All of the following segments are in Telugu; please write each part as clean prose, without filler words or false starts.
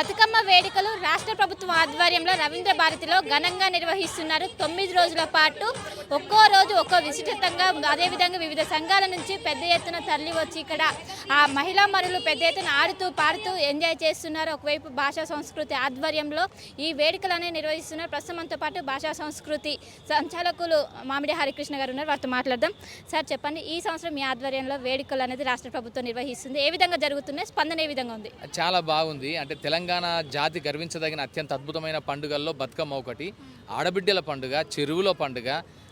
బతుకమ్మ వేడుకలు రాష్ట్ర ప్రభుత్వం ఆధ్వర్యంలో రవీంద్ర భారతిలో ఘనంగా నిర్వహిస్తున్నారు. 9 రోజుల పాటు ఒక్కో రోజు ఒక్కో విశిష్టంగా, అదేవిధంగా వివిధ సంఘాల నుంచి పెద్ద ఎత్తున తరలి వచ్చి ఇక్కడ ఆ మహిళా మరులు పెద్ద ఎత్తున ఆడుతూ పాడుతూ ఎంజాయ్ చేస్తున్నారు. ఒకవైపు భాషా సంస్కృతి ఆధ్వర్యంలో ఈ వేడుకలనే నిర్వహిస్తున్నారు. ప్రస్తుతంతో పాటు భాషా సంస్కృతి సంచాలకులు మామిడి హరికృష్ణ గారు ఉన్నారు, వారితో మాట్లాడదాం. సార్ చెప్పండి, ఈ సంవత్సరం మీ ఆధ్వర్యంలో వేడుకలు అనేది రాష్ట్ర ప్రభుత్వం నిర్వహిస్తుంది, ఏ విధంగా జరుగుతున్నాయి, స్పందన ఏ విధంగా ఉంది? చాలా బాగుంది. అంటే తెలంగాణ జాతి గర్వించదగిన అత్యంత అద్భుతమైన పండుగల్లో బతుకమ్మ ఒకటి. ఆడబిడ్డల పండుగ, చెరువుల పండుగ,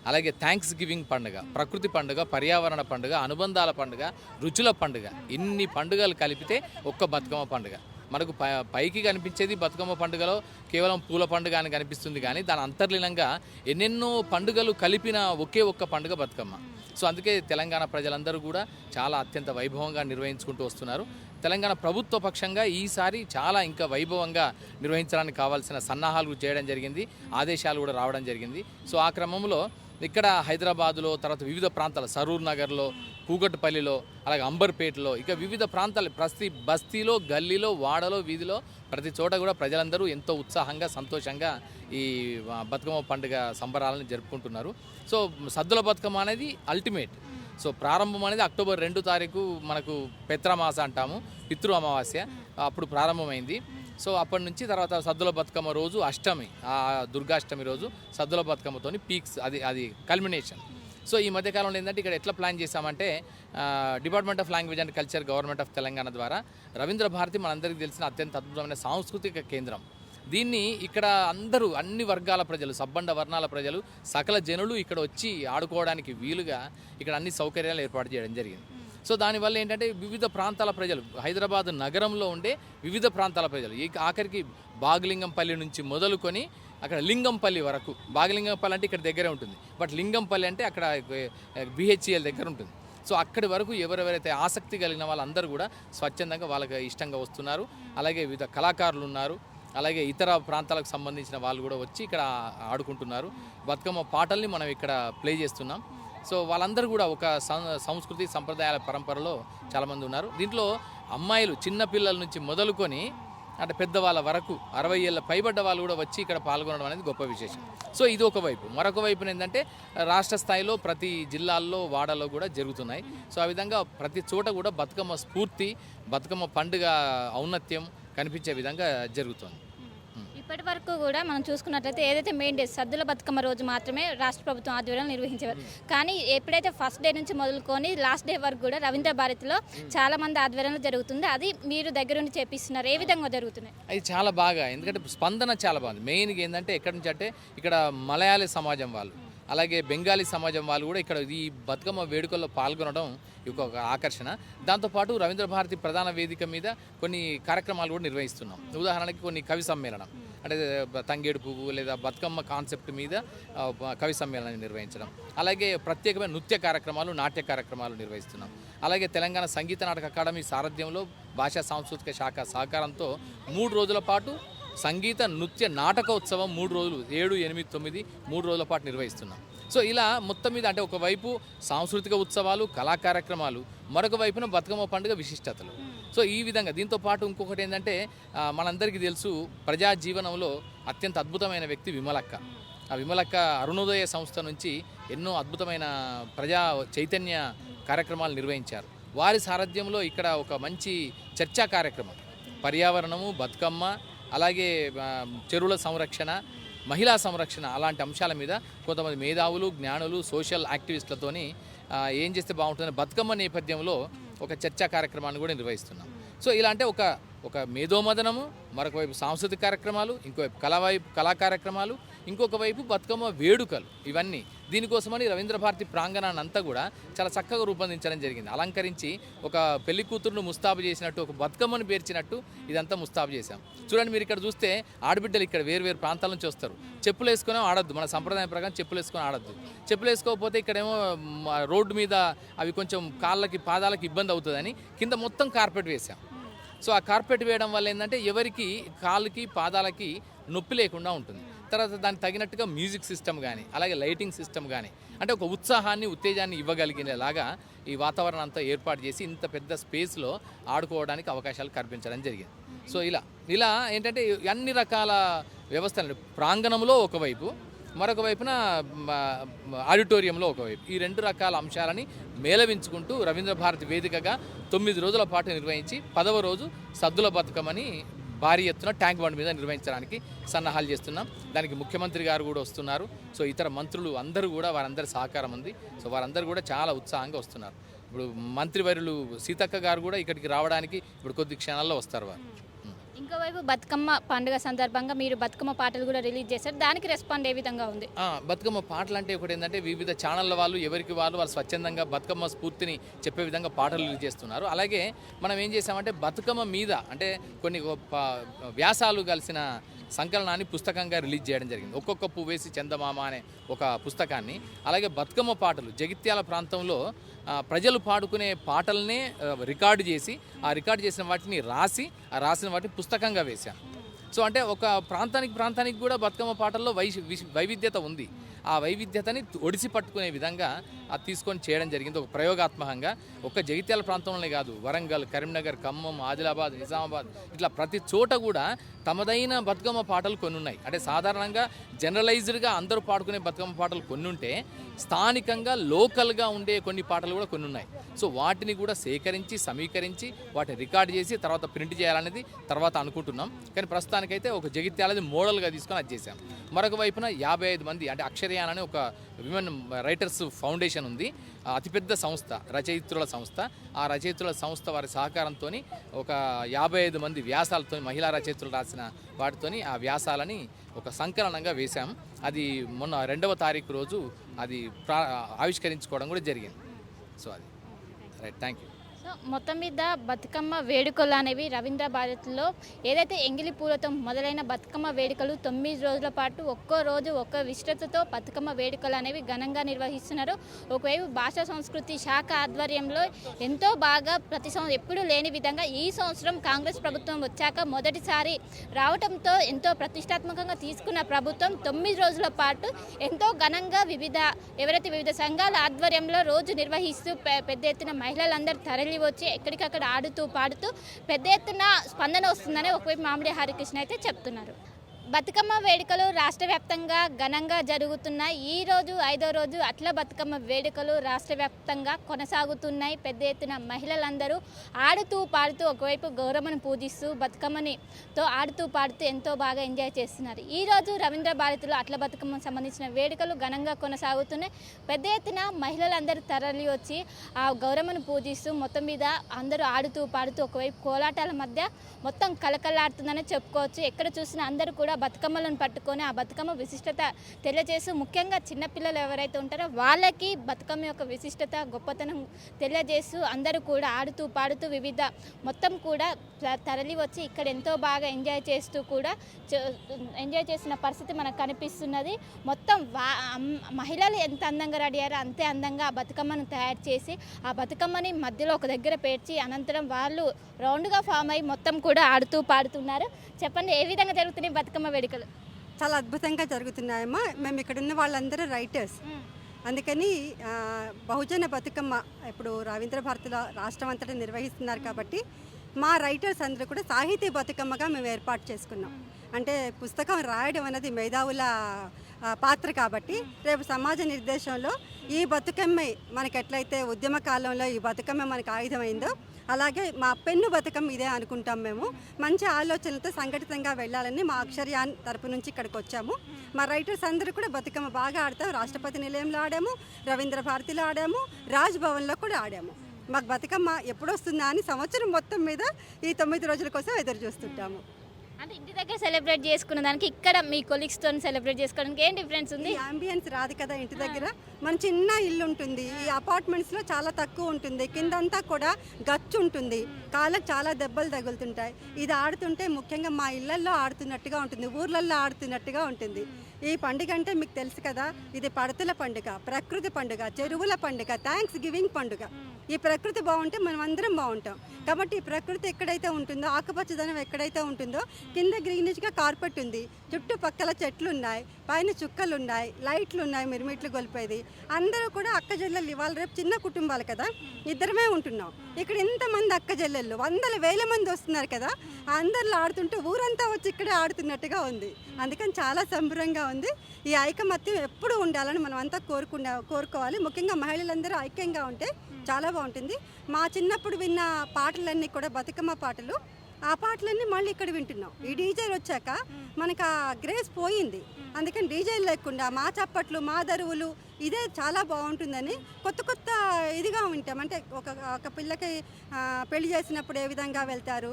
అలాగే థ్యాంక్స్ గివింగ్ పండుగ, ప్రకృతి పండుగ, పర్యావరణ పండుగ, అనుబంధాల పండుగ, రుచుల పండుగ. ఇన్ని పండుగలు కలిపితే ఒక్క బతుకమ్మ పండుగ. మనకు పైకి కనిపించేది బతుకమ్మ పండుగలో కేవలం పూల పండుగ అని కనిపిస్తుంది, కానీ దాని అంతర్లీనంగా ఎన్నెన్నో పండుగలు కలిపిన ఒకే ఒక్క పండుగ బతుకమ్మ. సో అందుకే తెలంగాణ ప్రజలందరూ కూడా చాలా అత్యంత వైభవంగా నిర్వహించుకుంటూ వస్తున్నారు. తెలంగాణ ప్రభుత్వ పక్షంగా ఈసారి చాలా ఇంకా వైభవంగా నిర్వహించడానికి కావాల్సిన సన్నాహాలు చేయడం జరిగింది, ఆదేశాలు కూడా రావడం జరిగింది. సో ఆ క్రమంలో ఇక్కడ హైదరాబాదులో, తర్వాత వివిధ ప్రాంతాల సరూర్ నగర్లో, కూకట్పల్లిలో, అలాగే అంబర్పేటలో, ఇక వివిధ ప్రాంతాలు ప్రతి బస్తీలో, గల్లీలో, వాడలో, వీధిలో ప్రతి చోట కూడా ప్రజలందరూ ఎంతో ఉత్సాహంగా, సంతోషంగా ఈ బతుకమ్మ పండుగ సంబరాలను జరుపుకుంటున్నారు. సో సద్దుల బతుకమ్మ అనేది అల్టిమేట్. సో ప్రారంభం అనేది అక్టోబర్ 2 తారీఖు మనకు పెత్రమాస అంటాము, పితృ అమావాస్య, అప్పుడు ప్రారంభమైంది. సో అప్పటి నుంచి తర్వాత సద్దుల బతుకమ్మ రోజు అష్టమి, ఆ దుర్గాష్టమి రోజు సద్దుల బతుకమ్మతోని పీక్స్, అది కల్మినేషన్. సో ఈ మధ్యకాలంలో ఏంటంటే ఇక్కడ ఎట్లా ప్లాన్ చేశామంటే, department of language and culture, government of Telangana ద్వారా రవీంద్ర భారతి మనందరికీ తెలిసిన అత్యంత అద్భుతమైన సాంస్కృతిక కేంద్రం. దీన్ని ఇక్కడ అందరూ, అన్ని వర్గాల ప్రజలు, సబ్బండ వర్ణాల ప్రజలు, సకల జనులు ఇక్కడ వచ్చి ఆడుకోవడానికి వీలుగా ఇక్కడ అన్ని సౌకర్యాలు ఏర్పాటు చేయడం జరిగింది. సో దానివల్ల ఏంటంటే వివిధ ప్రాంతాల ప్రజలు, హైదరాబాద్ నగరంలో ఉండే వివిధ ప్రాంతాల ప్రజలు, ఆఖరికి బాగలింగంపల్లి నుంచి మొదలుకొని అక్కడ లింగంపల్లి వరకు, బాగలింగంపల్లి అంటే ఇక్కడ దగ్గరే ఉంటుంది, బట్ లింగంపల్లి అంటే అక్కడ BHEL దగ్గర ఉంటుంది. సో అక్కడి వరకు ఎవరెవరైతే ఆసక్తి కలిగిన వాళ్ళందరూ కూడా స్వచ్ఛందంగా వాళ్ళకి ఇష్టంగా వస్తున్నారు. అలాగే వివిధ కళాకారులు ఉన్నారు, అలాగే ఇతర ప్రాంతాలకు సంబంధించిన వాళ్ళు కూడా వచ్చి ఇక్కడ ఆడుకుంటున్నారు. బతుకమ్మ పాటల్ని మనం ఇక్కడ ప్లే చేస్తున్నాం. సో వాళ్ళందరూ కూడా ఒక సంస్కృతి సంప్రదాయాల పరంపరలో చాలామంది ఉన్నారు. దీంట్లో అమ్మాయిలు, చిన్నపిల్లల నుంచి మొదలుకొని అంటే పెద్దవాళ్ళ వరకు 60 ఏళ్ళ పైబడ్డ వాళ్ళు కూడా వచ్చి ఇక్కడ పాల్గొనడం అనేది గొప్ప విశేషం. సో ఇది ఒక వైపు. మరొక వైపున ఏంటంటే రాష్ట్ర స్థాయిలో ప్రతి జిల్లాల్లో, వాడలో కూడా జరుగుతున్నాయి. సో ఆ విధంగా ప్రతి చోట కూడా బతుకమ్మ స్ఫూర్తి, బతుకమ్మ పండుగ ఔన్నత్యం కనిపించే విధంగా జరుగుతుంది. ఇప్పటి వరకు కూడా మనం చూసుకున్నట్లయితే ఏదైతే మెయిన్ డే సద్దుల బతుకమ్మ రోజు మాత్రమే రాష్ట్ర ప్రభుత్వం ఆధ్వర్యంలో నిర్వహించేవారు. కానీ ఎప్పుడైతే ఫస్ట్ డే నుంచి మొదలుకొని లాస్ట్ డే వరకు కూడా రవీంద్ర భారతిలో చాలా మంది ఆధ్వర్యంలో జరుగుతుంది. అది మీరు దగ్గరుండి చేపిస్తున్నారు, ఏ విధంగా జరుగుతున్నాయి? అది చాలా బాగా, ఎందుకంటే స్పందన చాలా బాగుంది. మెయిన్గా ఏంటంటే ఎక్కడి నుంచి అంటే ఇక్కడ మలయాళీ సమాజం వాళ్ళు, అలాగే బెంగాలీ సమాజం వాళ్ళు కూడా ఇక్కడ ఈ బతుకమ్మ వేడుకల్లో పాల్గొనడం ఒక ఆకర్షణ. దాంతోపాటు రవీంద్ర భారతి ప్రధాన వేదిక మీద కొన్ని కార్యక్రమాలు కూడా నిర్వహిస్తున్నాం. ఉదాహరణకి కొన్ని కవి సమ్మేళనం, అంటే తంగేడు పువ్వు లేదా బతుకమ్మ కాన్సెప్ట్ మీద కవి సమ్మేళనాన్ని నిర్వహించడం, అలాగే ప్రత్యేకమైన నృత్య కార్యక్రమాలు, నాట్య కార్యక్రమాలు నిర్వహిస్తున్నాం. అలాగే తెలంగాణ సంగీత నాటక అకాడమీ సారథ్యంలో భాషా సాంస్కృతిక శాఖ సహకారంతో 3 రోజుల పాటు సంగీత నృత్య నాటకోత్సవం 3 రోజులు 7, 8, 9 3 రోజుల పాటు నిర్వహిస్తున్నాం. సో ఇలా మొత్తం మీద అంటే ఒకవైపు సాంస్కృతిక ఉత్సవాలు, కళా కార్యక్రమాలు, మరొక వైపున బతుకమ్మ పండుగ విశిష్టతలు. సో ఈ విధంగా దీంతో పాటు ఇంకొకటి ఏంటంటే మనందరికీ తెలుసు, ప్రజా జీవనంలో అత్యంత అద్భుతమైన వ్యక్తి విమలక్క. ఆ విమలక్క అరుణోదయ సంస్థ నుంచి ఎన్నో అద్భుతమైన ప్రజా చైతన్య కార్యక్రమాలు నిర్వహించారు. వారి సారథ్యంలో ఇక్కడ ఒక మంచి చర్చా కార్యక్రమం, పర్యావరణము, బతుకమ్మ, అలాగే చెరువుల సంరక్షణ, మహిళా సంరక్షణ, అలాంటి అంశాల మీద కొంతమంది మేధావులు, జ్ఞానులు, సోషల్ యాక్టివిస్టులతోని ఏం చేస్తే బాగుంటుందని బతుకమ్మ నేపథ్యంలో ఒక చర్చా కార్యక్రమాన్ని కూడా నిర్వహిస్తున్నాం. సో ఇలా అంటే ఒక మేధోమదనము, మరొక వైపు సాంస్కృతిక కార్యక్రమాలు, ఇంకోవైపు కళా కార్యక్రమాలు, ఇంకొక వైపు బతుకమ్మ వేడుకలు. ఇవన్నీ దీనికోసమని రవీంద్ర భారతి ప్రాంగణాన్ని అంతా కూడా చాలా చక్కగా రూపొందించడం జరిగింది. అలంకరించి ఒక పెళ్లి కూతురును ముస్తాబు చేసినట్టు, ఒక బతుకమ్మను పేర్చినట్టు ఇదంతా ముస్తాబు చేశాం. చూడండి, మీరు ఇక్కడ చూస్తే ఆడబిడ్డలు ఇక్కడ వేరు ప్రాంతాల నుంచి వస్తారు. చెప్పులు వేసుకొని ఆడొద్దు, మన సంప్రదాయం ప్రకారం చెప్పులు వేసుకొని ఆడొద్దు. చెప్పులు వేసుకోకపోతే ఇక్కడేమో రోడ్డు మీద అవి కొంచెం కాళ్ళకి, పాదాలకి ఇబ్బంది అవుతుందని కింద మొత్తం కార్పెట్ వేసాం. సో ఆ కార్పెట్ వేయడం వల్ల ఏంటంటే ఎవరికి కాళ్ళకి, పాదాలకి నొప్పి లేకుండా ఉంటుంది. తర్వాత దానికి తగినట్టుగా మ్యూజిక్ సిస్టమ్ కానీ, అలాగే లైటింగ్ సిస్టమ్ కానీ, అంటే ఒక ఉత్సాహాన్ని, ఉత్తేజాన్ని ఇవ్వగలిగినలాగా ఈ వాతావరణం అంతా ఏర్పాటు చేసి ఇంత పెద్ద స్పేస్లో ఆడుకోవడానికి అవకాశాలు కల్పించడం జరిగింది. సో ఇలా ఇలా ఏంటంటే అన్ని రకాల వ్యవస్థలు ప్రాంగణంలో ఒకవైపు, మరొక వైపున ఆడిటోరియంలో ఒకవైపు, ఈ 2 రకాల అంశాలని మేళవించుకుంటూ రవీంద్ర భారతి వేదికగా 9 రోజుల పాటు నిర్వహించి 10వ రోజు సద్దుల బతుకమ్మని భారీ ఎత్తున ట్యాంక్ బండ్ మీద నిర్వహించడానికి సన్నాహాలు చేస్తున్నాం. దానికి ముఖ్యమంత్రి గారు కూడా వస్తున్నారు. సో ఇతర మంత్రులు అందరూ కూడా వారందరి సహకారం ఉంది. సో వారందరూ కూడా చాలా ఉత్సాహంగా వస్తున్నారు. ఇప్పుడు మంత్రివర్యులు సీతక్క గారు కూడా ఇక్కడికి రావడానికి ఇప్పుడు కొద్ది క్షణాల్లో వస్తారు వారు. ఇంకోవైపు బతుకమ్మ పండుగ సందర్భంగా మీరు బతుకమ్మ పాటలు కూడా రిలీజ్ చేశారు. దానికి రెస్పాండ్ ఏ విధంగా ఉంది? బతుకమ్మ పాటలు అంటే ఒకటి ఏంటంటే వివిధ ఛానళ్ళ వాళ్ళు ఎవరికి వాళ్ళు స్వచ్ఛందంగా బతుకమ్మ స్ఫూర్తిని చెప్పే విధంగా పాటలు రిలీజ్ చేస్తున్నారు. అలాగే మనం ఏం చేసామంటే బతుకమ్మ మీద అంటే కొన్ని వ్యాసాలు కలిసిన సంకలనాన్ని పుస్తకంగా రిలీజ్ చేయడం జరిగింది. ఒక్కొక్క పువ్వేసి చందమామ అనే ఒక పుస్తకాన్ని. అలాగే బతుకమ్మ పాటలు జగిత్యాల ప్రాంతంలో ప్రజలు పాడుకునే పాటలనే రికార్డు చేసి ఆ రికార్డు చేసిన వాటిని రాసిన వాటిని పుస్తకంగా వేశాను. సో అంటే ఒక ప్రాంతానికి కూడా బతుకమ్మ పాటల్లో వైవిధ్యత ఉంది. ఆ వైవిధ్యతని ఒడిసి పట్టుకునే విధంగా అది తీసుకొని చేయడం జరిగింది. ఒక ప్రయోగాత్మకంగా ఒక జగిత్యాల ప్రాంతంలోనే కాదు, వరంగల్, కరీంనగర్, ఖమ్మం, ఆదిలాబాద్, నిజామాబాద్ ఇట్లా ప్రతి చోట కూడా తమదైన బతుకమ్మ పాటలు కొన్ని ఉన్నాయి. అంటే సాధారణంగా జనరలైజ్డ్గా అందరూ పాడుకునే బతుకమ్మ పాటలు కొన్ని ఉంటే స్థానికంగా లోకల్గా ఉండే కొన్ని పాటలు కూడా కొన్ని ఉన్నాయి. సో వాటిని కూడా సేకరించి సమీకరించి వాటిని రికార్డ్ చేసి తర్వాత ప్రింట్ చేయాలనేది తర్వాత అనుకుంటున్నాం. కానీ ప్రస్తుతానికైతే ఒక జగిత్యాలది మోడల్గా తీసుకొని అది చేశాం. మరొక వైపున 55 మంది అంటే అక్షరయాన్ అనే ఒక విమెన్ రైటర్స్ ఫౌండేషన్ ఉంది. అతిపెద్ద సంస్థ, రచయిత్రుల సంస్థ. ఆ రచయిత్రుల సంస్థ వారి సహకారంతో ఒక 55 మంది వ్యాసాలతో మహిళా రచయిత్రులు రాసిన వాటితోని ఆ వ్యాసాలని ఒక సంకలనంగా వేశాం. అది మొన్న 2వ తారీఖు రోజు అది ఆవిష్కరించుకోవడం కూడా జరిగింది. సో అది రైట్, థ్యాంక్ యూ. సో మొత్తం మీద బతుకమ్మ వేడుకలు అనేవి రవీంద్ర భారతిలో ఏదైతే ఎంగిలి పూలతో మొదలైన బతుకమ్మ వేడుకలు 9 రోజుల పాటు ఒక్కో రోజు ఒక్కో విశిష్టతతో బతుకమ్మ వేడుకలు అనేవి ఘనంగా నిర్వహిస్తున్నారు. ఒకవైపు భాషా సంస్కృతి శాఖ ఆధ్వర్యంలో ఎంతో బాగా ప్రతి సంవత్సరం ఎప్పుడూ లేని విధంగా ఈ సంవత్సరం కాంగ్రెస్ ప్రభుత్వం వచ్చాక మొదటిసారి రావడంతో ఎంతో ప్రతిష్టాత్మకంగా తీసుకున్న ప్రభుత్వం 9 రోజుల పాటు ఎంతో ఘనంగా వివిధ సంఘాల ఆధ్వర్యంలో రోజు నిర్వహిస్తూ పెద్ద ఎత్తున మహిళలందరూ తరలి వచ్చి ఎక్కడికక్కడ ఆడుతూ పాడుతూ పెద్ద ఎత్తున స్పందన వస్తుందని ఒకవైపు మామిడి హరికృష్ణ అయితే చెప్తున్నారు. బతుకమ్మ వేడుకలు రాష్ట్ర వ్యాప్తంగా ఘనంగా జరుగుతున్నాయి. ఈ రోజు 5వ రోజు అట్ల బతుకమ్మ వేడుకలు రాష్ట్ర వ్యాప్తంగా కొనసాగుతున్నాయి. పెద్ద ఎత్తున మహిళలందరూ ఆడుతూ పాడుతూ ఒకవైపు గౌరమ్మను పూజిస్తూ బతుకమ్మనితో ఆడుతూ పాడుతూ ఎంతో బాగా ఎంజాయ్ చేస్తున్నారు. ఈ రోజు రవీంద్ర భారతిలో అట్ల బతుకమ్మకు సంబంధించిన వేడుకలు ఘనంగా కొనసాగుతున్నాయి. పెద్ద ఎత్తున మహిళలందరూ తరలి వచ్చి ఆ గౌరమ్మను పూజిస్తూ మొత్తం మీద అందరూ ఆడుతూ పాడుతూ ఒకవైపు కోలాటాల మధ్య మొత్తం కలకలాడుతుందని చెప్పుకోవచ్చు. ఎక్కడ చూసినా అందరూ కూడా బతుకమ్మలను పట్టుకొని ఆ బతుకమ్మ విశిష్టత తెలియజేస్తూ ముఖ్యంగా చిన్నపిల్లలు ఎవరైతే ఉంటారో వాళ్ళకి బతుకమ్మ యొక్క విశిష్టత గొప్పతనం తెలియజేస్తూ అందరూ కూడా ఆడుతూ పాడుతూ మొత్తం కూడా తరలి వచ్చి ఇక్కడ ఎంతో బాగా ఎంజాయ్ చేసిన పరిస్థితి మనకు కనిపిస్తున్నది. మొత్తం మహిళలు ఎంత అందంగా రెడీ అయ్యారో అంతే అందంగా ఆ బతుకమ్మను తయారు చేసి ఆ బతుకమ్మని మధ్యలో ఒక దగ్గర పేర్చి అనంతరం వాళ్ళు రౌండ్గా ఫామ్ అయ్యి మొత్తం కూడా ఆడుతూ పాడుతున్నారు. చెప్పండి, ఏ విధంగా జరుగుతున్నాయి బతుకమ్మ వేడుకలు? చాలా అద్భుతంగా జరుగుతున్నాయమ్మా. మేము ఇక్కడ ఉన్న వాళ్ళందరూ రైటర్స్, అందుకని బహుజన బతుకమ్మ ఇప్పుడు రవీంద్ర భారతిలో రాష్ట్రం అంతటా నిర్వహిస్తున్నారు కాబట్టి మా రైటర్స్ అందరూ కూడా సాహితీ బతుకమ్మగా మేము ఏర్పాటు చేసుకున్నాం. అంటే పుస్తకం రాయడం అనేది మేధావుల పాత్ర కాబట్టి రేపు సమాజ నిర్దేశంలో ఈ బతుకమ్మ మనకి ఎట్లయితే ఉద్యమ కాలంలో ఈ బతుకమ్మ మనకు ఆయుధమైందో అలాగే మా పెన్ను బతుకమ్మ ఇదే అనుకుంటాం. మేము మంచి ఆలోచనలతో సంఘటితంగా వెళ్ళాలని మా అక్షరయాన్ తరపు నుంచి ఇక్కడికి వచ్చాము. మా రైటర్స్ అందరూ కూడా బతుకమ్మ బాగా ఆడతాం. రాష్ట్రపతి నిలయంలో ఆడాము, రవీంద్ర భారతిలో ఆడాము, రాజ్ భవన్లో కూడా ఆడాము. మాకు బతుకమ్మ ఎప్పుడు వస్తుందా అని సంవత్సరం మొత్తం మీద ఈ 9 రోజుల కోసం ఎదురు చూస్తుంటాము. అంటే ఇంటి దగ్గర సెలబ్రేట్ చేసుకున్న దానికి ఇక్కడ మీ కొలీగ్స్తో సెలబ్రేట్ చేసుకోవడానికి ఏం డిఫరెన్స్ ఉంది? అంబియన్స్ రాదు కదా ఇంటి దగ్గర. మన చిన్న ఇల్లు ఉంటుంది, ఈ అపార్ట్మెంట్స్లో చాలా తక్కువ ఉంటుంది, కిందంతా కూడా గచ్చు ఉంటుంది, కాళ్ళకు చాలా దెబ్బలు తగులుతుంటాయి. ఇది ఆడుతుంటే ముఖ్యంగా మా ఇళ్లల్లో ఆడుతున్నట్టుగా ఉంటుంది, ఊర్లల్లో ఆడుతున్నట్టుగా ఉంటుంది. ఈ పండుగ అంటే మీకు తెలుసు కదా, ఇది పడతుల పండుగ, ప్రకృతి పండుగ, చెరువుల పండుగ, థ్యాంక్స్ గివింగ్ పండుగ. ఈ ప్రకృతి బాగుంటే మనం అందరం బాగుంటాం. కాబట్టి ఈ ప్రకృతి ఎక్కడైతే ఉంటుందో, ఆకుపచ్చదనం ఎక్కడైతే ఉంటుందో, కింద గ్రీనిష్గా కార్పెట్ ఉంది, చుట్టుపక్కల చెట్లు ఉన్నాయి, పైన చుక్కలు ఉన్నాయి, లైట్లు ఉన్నాయి, మిరుమిట్లు గొలిపేది. అందరూ కూడా అక్క చెల్లెళ్ళు. ఇవాళ రేపు చిన్న కుటుంబాలు కదా, ఇద్దరమే ఉంటున్నాం. ఇక్కడ ఇంతమంది అక్క చెల్లెళ్ళు, వందల వేల మంది వస్తున్నారు కదా, అందరిలో ఆడుతుంటే ఊరంతా వచ్చి ఇక్కడే ఆడుతున్నట్టుగా ఉంది. అందుకని చాలా సంబరంగా ఉంది. ఈ ఐకమత్యం ఎప్పుడు ఉండాలని మనం అంతా కోరుకోవాలి. ముఖ్యంగా మహిళలందరూ ఐక్యంగా ఉంటే చాలా బాగుంటుంది. మా చిన్నప్పుడు విన్న పాటలన్నీ కూడా బతుకమ్మ పాటలు, ఆ పాటలన్నీ మళ్ళీ ఇక్కడ వింటున్నాం. ఈ డీజేలు వచ్చాక మనకు ఆ గ్రేస్ పోయింది. అందుకని డీజేలు లేకుండా మా చప్పట్లు, మా దరువులు, ఇదే చాలా బాగుంటుందని కొత్త ఇదిగా వింటాం. అంటే ఒక పిల్లకి పెళ్లి చేసినప్పుడు ఏ విధంగా వెళ్తారు,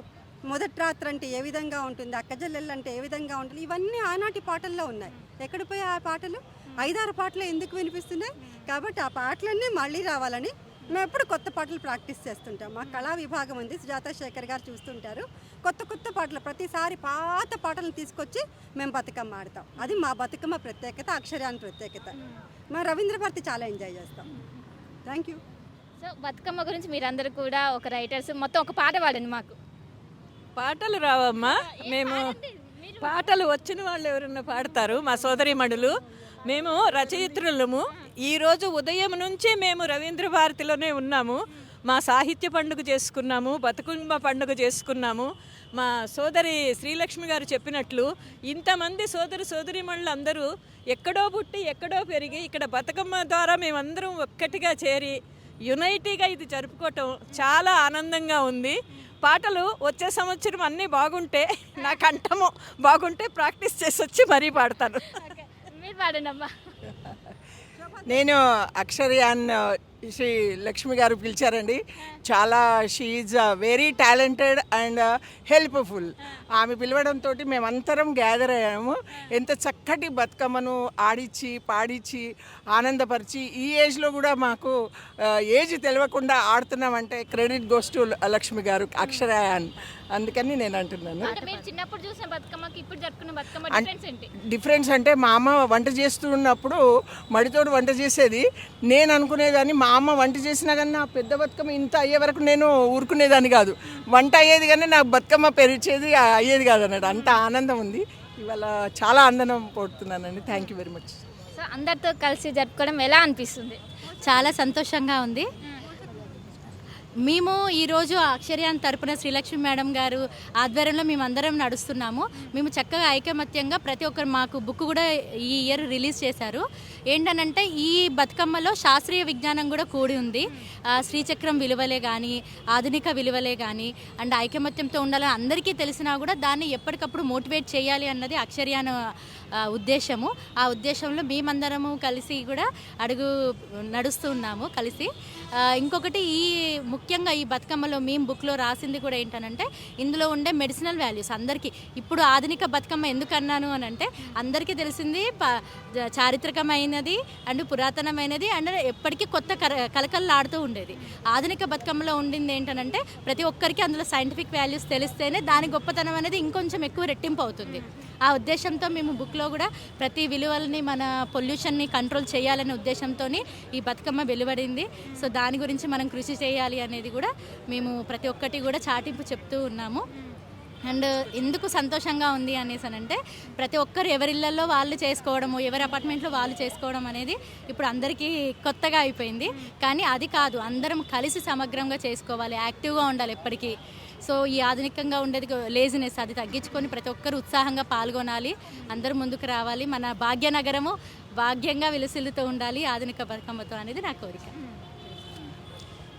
మొదటి రాత్రి అంటే ఏ విధంగా ఉంటుంది, అక్కజల్లెళ్ళు అంటే ఏ విధంగా ఉంటుంది, ఇవన్నీ ఆనాటి పాటల్లో ఉన్నాయి. ఎక్కడ పోయి ఆ పాటలు 5-6 పాటలు ఎందుకు వినిపిస్తున్నాయి? కాబట్టి ఆ పాటలన్నీ మళ్ళీ రావాలని మేము ఎప్పుడు కొత్త పాటలు ప్రాక్టీస్ చేస్తుంటాం. మా కళా విభాగం ఉంది, సుజాత శేఖర్ గారు చూస్తుంటారు. కొత్త పాటలు ప్రతిసారి పాత పాటలను తీసుకొచ్చి మేము బతుకమ్మ ఆడతాం. అది మా బతుకమ్మ ప్రత్యేకత, అక్షరాన్ని ప్రత్యేకత. మా రవీంద్ర భారతి చాలా ఎంజాయ్ చేస్తాం. Thank you. సో బతుకమ్మ గురించి మీరందరూ కూడా ఒక రైటర్స్, మొత్తం ఒక పాట పాడండి మాకు. పాటలు రావమ్మా, మేము పాటలు వచ్చిన వాళ్ళు ఎవరన్నా పాడతారు, మా సోదరీమణులు. మేము రచయిత్రులము. ఈరోజు ఉదయం నుంచి మేము రవీంద్ర భారతిలోనే ఉన్నాము. మా సాహిత్య పండుగ చేసుకున్నాము, బతుకమ్మ పండుగ చేసుకున్నాము. మా సోదరి శ్రీలక్ష్మి గారు చెప్పినట్లు ఇంతమంది సోదరీమణులు అందరూ ఎక్కడో పుట్టి ఎక్కడో పెరిగి ఇక్కడ బతుకమ్మ ద్వారా మేమందరం ఒక్కటిగా చేరి యునైటీగా ఇది జరుపుకోవటం చాలా ఆనందంగా ఉంది. పాటలు వచ్చే సంవత్సరం అన్నీ బాగుంటే, నా కంఠము బాగుంటే ప్రాక్టీస్ చేసి వచ్చి మరీ పాడతాను. మీరు పాడండి అమ్మా. నేను అక్షరయాన్ శ్రీ లక్ష్మి గారు పిలిచారండి. చాలా she is very talented and helpful. ఆమె పిలవడంతో మేమంతరం గ్యాదర్ అయ్యాము. ఎంత చక్కటి బతుకమ్మను ఆడిచ్చి పాడిచ్చి ఆనందపరిచి ఈ ఏజ్లో కూడా మాకు ఏజ్ తెలియకుండా ఆడుతున్నామంటే క్రెడిట్ గోస్ టు లక్ష్మి గారు, అక్షరయాన్. అందుకని నేను అంటున్నాను. అంటే మీరు చిన్నప్పుడు చూసిన బతుకమ్మకి ఇప్పుడు జరుపుకున్న బతుకమ్మ డిఫరెన్స్ ఏంటి? డిఫరెన్స్ అంటే మా అమ్మ వంట చేస్తున్నప్పుడు మడితోడు వంట చేసేది. నేను అనుకునేదాన్ని మా అమ్మ వంట చేసినా కానీ నా పెద్ద బతుకమ్మ ఇంత అయ్యే వరకు నేను ఊరుకునేదాన్ని కాదు. వంట అయ్యేది కానీ నాకు బతుకమ్మ పెరిచేది అయ్యేది కాదు అన్నట్టు. అంత ఆనందం ఉంది. ఇవాళ చాలా ఆనందం పడుతున్నానండి. Thank you very much. So అందరితో కలిసి జరుపుకోవడం ఎలా అనిపిస్తుంది? చాలా సంతోషంగా ఉంది. మేము ఈరోజు అక్షరయాన్ తరపున శ్రీలక్ష్మి మేడం గారు ఆధ్వర్యంలో మేమందరం నడుస్తున్నాము. మేము చక్కగా ఐకమత్యంగా ప్రతి ఒక్కరు, మాకు బుక్ కూడా ఈ ఇయర్ రిలీజ్ చేశారు. ఏంటనంటే ఈ బతుకమ్మలో శాస్త్రీయ విజ్ఞానం కూడా కూడి ఉంది. శ్రీచక్రం విలువలే కానీ, ఆధునిక విలువలే కానీ, అండ్ ఐకమత్యంతో ఉండాలని అందరికీ తెలిసినా కూడా దాన్ని ఎప్పటికప్పుడు మోటివేట్ చేయాలి అన్నది అక్షరయాన్ ఉద్దేశము. ఆ ఉద్దేశంలో మేమందరము కలిసి కూడా నడుస్తున్నాము కలిసి. ఇంకొకటి ముఖ్యంగా ఈ బతుకమ్మలో మేము బుక్లో రాసింది కూడా ఏంటనంటే ఇందులో ఉండే మెడిసినల్ వాల్యూస్ అందరికీ. ఇప్పుడు ఆధునిక బతుకమ్మ ఎందుకు అన్నాను అని అంటే అందరికీ తెలిసింది చారిత్రకమైనది అండ్ పురాతనమైనది అండ్ ఎప్పటికీ కొత్త కలకలలాడుతూ ఉండేది. ఆధునిక బతుకమ్మలో ఉండింది ఏంటనంటే ప్రతి ఒక్కరికి అందులో సైంటిఫిక్ వాల్యూస్ తెలిస్తేనే దాని గొప్పతనం అనేది ఇంకొంచెం ఎక్కువ రెట్టింపు అవుతుంది. ఆ ఉద్దేశంతో మేము బుక్లో కూడా ప్రతి విలువల్ని, మన పొల్యూషన్ని కంట్రోల్ చేయాలనే ఉద్దేశంతో ఈ బతుకమ్మ వెలువడింది. సో దాని గురించి మనం కృషి చేయాలి అనేది కూడా మేము ప్రతి ఒక్కటి కూడా చాటింపు చెప్తూ ఉన్నాము. అండ్ ఎందుకు సంతోషంగా ఉంది అనేసి అంటే ప్రతి ఒక్కరు ఎవరిళ్ళల్లో వాళ్ళు చేసుకోవడము, ఎవరి అపార్ట్మెంట్లో వాళ్ళు చేసుకోవడం అనేది ఇప్పుడు అందరికీ కొత్తగా అయిపోయింది. కానీ అది కాదు, అందరం కలిసి సమగ్రంగా చేసుకోవాలి, యాక్టివ్గా ఉండాలి ఎప్పటికీ. సో ఈ ఆధునికంగా ఉండేది లేజినెస్ అది తగ్గించుకొని ప్రతి ఒక్కరు ఉత్సాహంగా పాల్గొనాలి, అందరూ ముందుకు రావాలి. మన భాగ్యనగరము భాగ్యంగా విలసిల్లుతూ ఉండాలి ఆధునిక బతుకమ్మతో అనేది నా కోరిక.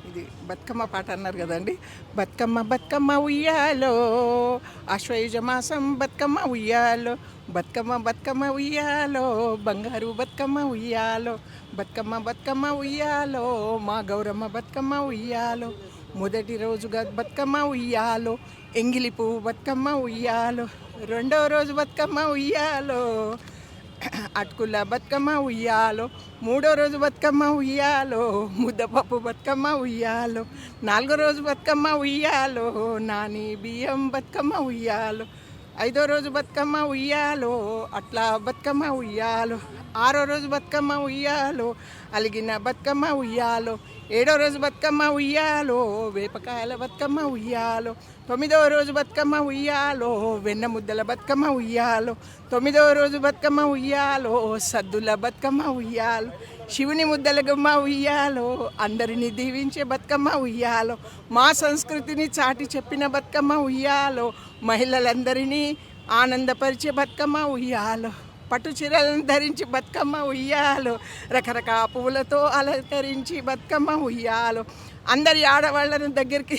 ఇది బతుకమ్మ పాట అన్నారు కదండి. బతుకమ్మ బతుకమ్మ ఉయ్యాలో, ఆశ్వయుజ మాసం బతుకమ్మ ఉయ్యాలో, బతుకమ్మ బతుకమ్మ ఉయ్యాలో, బంగారు బతుకమ్మ ఉయ్యాలో, బతుకమ్మ బతుకమ్మ ఉయ్యాలో, మా గౌరమ్మ బతుకమ్మ ఉయ్యాలో, మొదటి రోజుగా బతుకమ్మ ఉయ్యాలో, ఎంగిలి పువ్వు బతుకమ్మ ఉయ్యాలో, రెండో రోజు బతుకమ్మ ఉయ్యాలో, అటుకుల బతుకమ్మ ఉయ్యాలో, మూడో రోజు బతుకమ్మ ఉయ్యాలో, ముద్దపప్పు బతుకమ్మ ఉయ్యాలో, నాలుగో రోజు బతుకమ్మ ఉయ్యాలో, నాని బియ్యం బతుకమ్మ ఉయ్యాలో, 5వ రోజు బతుకమ్మ ఉయ్యాలో అట్లా బతుకమ్మ ఉయ్యాలో. 6వ రోజు బతుకమ్మ ఉయ్యాలో అలిగిన బతుకమ్మ ఉయ్యాలో. 7వ రోజు బతుకమ్మ ఉయ్యాలో వేపకాయల బతుకమ్మ ఉయ్యాలో. 9వ రోజు బతుకమ్మ ఉయ్యాలో వెన్న ముద్దల బతుకమ్మ ఉయ్యాలో. 9వ రోజు బతుకమ్మ ఉయ్యాలో సద్దుల బతుకమ్మ ఉయ్యాలో. శివుని ముద్దల గుమ్మ ఉయ్యాలో అందరినీ దీవించే బతుకమ్మ ఉయ్యాలో. మా సంస్కృతిని చాటి చెప్పిన బతుకమ్మ ఉయ్యాలో మహిళలందరినీ ఆనందపరిచే బతుకమ్మ ఉయ్యాలో. పట్టు చీరలను ధరించి బతుకమ్మ ఉయ్యాలో రకరకాల పువ్వులతో అలంకరించి బతుకమ్మ ఉయ్యాలో. అందరి ఆడవాళ్ళను దగ్గరికి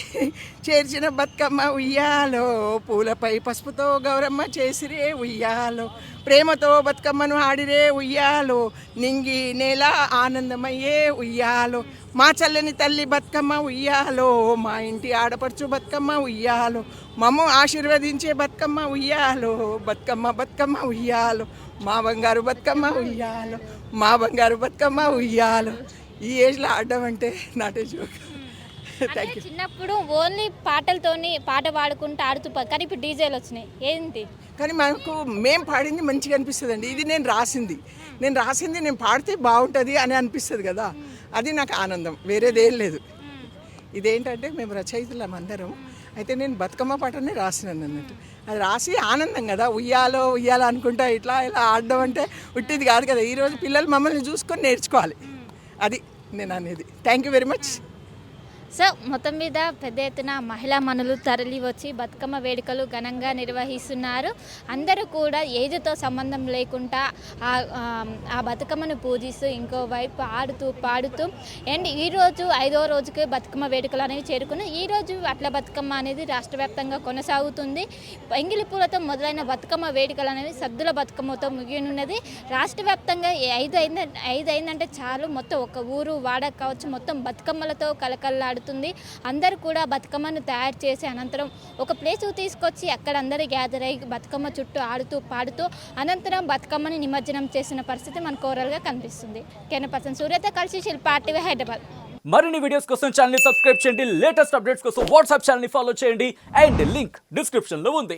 చేర్చిన బతుకమ్మ ఉయ్యాలో. పూలపై పసుపుతో గౌరమ్మ చేసిరే ఉయ్యాలో. ప్రేమతో బతుకమ్మను ఆడిరే ఉయ్యాలో. నింగి నేల ఆనందమయ్యే ఉయ్యాలో. మా చల్లని తల్లి బతుకమ్మ ఉయ్యాలో. మా ఇంటి ఆడపడుచు బతుకమ్మ ఉయ్యాలో. మమ్ము ఆశీర్వదించే బతుకమ్మ ఉయ్యాలో. బతుకమ్మ బతుకమ్మ ఉయ్యాలో. మా బంగారు బతుకమ్మ ఉయ్యాలో. మా బంగారు బతుకమ్మ ఉయ్యాలో. ఈ ఏజ్లో ఆడడం అంటే నాటే జోక్. అంటే చిన్నప్పుడు ఓన్లీ పాటలతోని పాట పాడుకుంటూ ఆడుతూ కానీ ఇప్పుడు డీజేలు వచ్చినాయి ఏంటి? కానీ మనకు మేము పాడింది మంచిగా అనిపిస్తుంది అండి. ఇది నేను రాసింది నేను పాడితే బాగుంటుంది అని అనిపిస్తుంది కదా, అది నాకు ఆనందం, వేరేదేం లేదు. ఇదేంటంటే మేము రచయితలం అందరం, అయితే నేను బతుకమ్మ పాటనే రాసినాను అన్నట్టు. అది రాసి ఆనందం కదా, ఉయ్యాలో అనుకుంటా ఇట్లా ఇలా ఆడడం అంటే ఉట్టిది కాదు కదా. ఈరోజు పిల్లలు మమ్మల్ని చూసుకొని నేర్చుకోవాలి, అది నేను అనేది. Thank you very much. So మొత్తం మీద పెద్ద ఎత్తున మహిళా మనులు తరలి వచ్చి బతుకమ్మ వేడుకలు ఘనంగా నిర్వహిస్తున్నారు. అందరూ కూడా ఏజ్తో సంబంధం లేకుండా ఆ బతుకమ్మను పూజిస్తూ ఇంకోవైపు ఆడుతూ పాడుతూ అండ్ ఈరోజు 5వ రోజుకి బతుకమ్మ వేడుకలు అనేవి చేరుకుని ఈరోజు అట్ల బతుకమ్మ అనేది రాష్ట్ర వ్యాప్తంగా కొనసాగుతుంది. ఎంగిలి పూలతో మొదలైన బతుకమ్మ వేడుకలు అనేవి సద్దుల బతుకమ్మతో ముగియనున్నది. రాష్ట్ర వ్యాప్తంగా 5 అయిందంటే చాలు, మొత్తం ఒక ఊరు వాడ కావచ్చు మొత్తం బతుకమ్మలతో కలకల్లాడు. అందరూ కూడా బతుకమ్మను తయారు చేసి అనంతరం ఒక ప్లేస్ తీసుకొచ్చి అక్కడ అందరూ గ్యాదర్ అయ్యి బతుకమ్మ చుట్టూ ఆడుతూ పాడుతూ అనంతరం బతుకమ్మని నిమజ్జనం చేసిన పరిస్థితి మనకు ఓవరాల్గా కనిపిస్తుంది. కెనపర్సన్ సూర్యతో కలిసి శిల్పా టీవీ హైదరాబాద్. మరిన్ని వీడియోస్ కోసం ఛానల్ ని సబ్స్క్రైబ్ చేయండి, లేటెస్ట్ అప్డేట్స్ కోసం వాట్సాప్ ఛానల్ ని ఫాలో చేయండి అండ్ లింక్ డిస్క్రిప్షన్ లో ఉంది.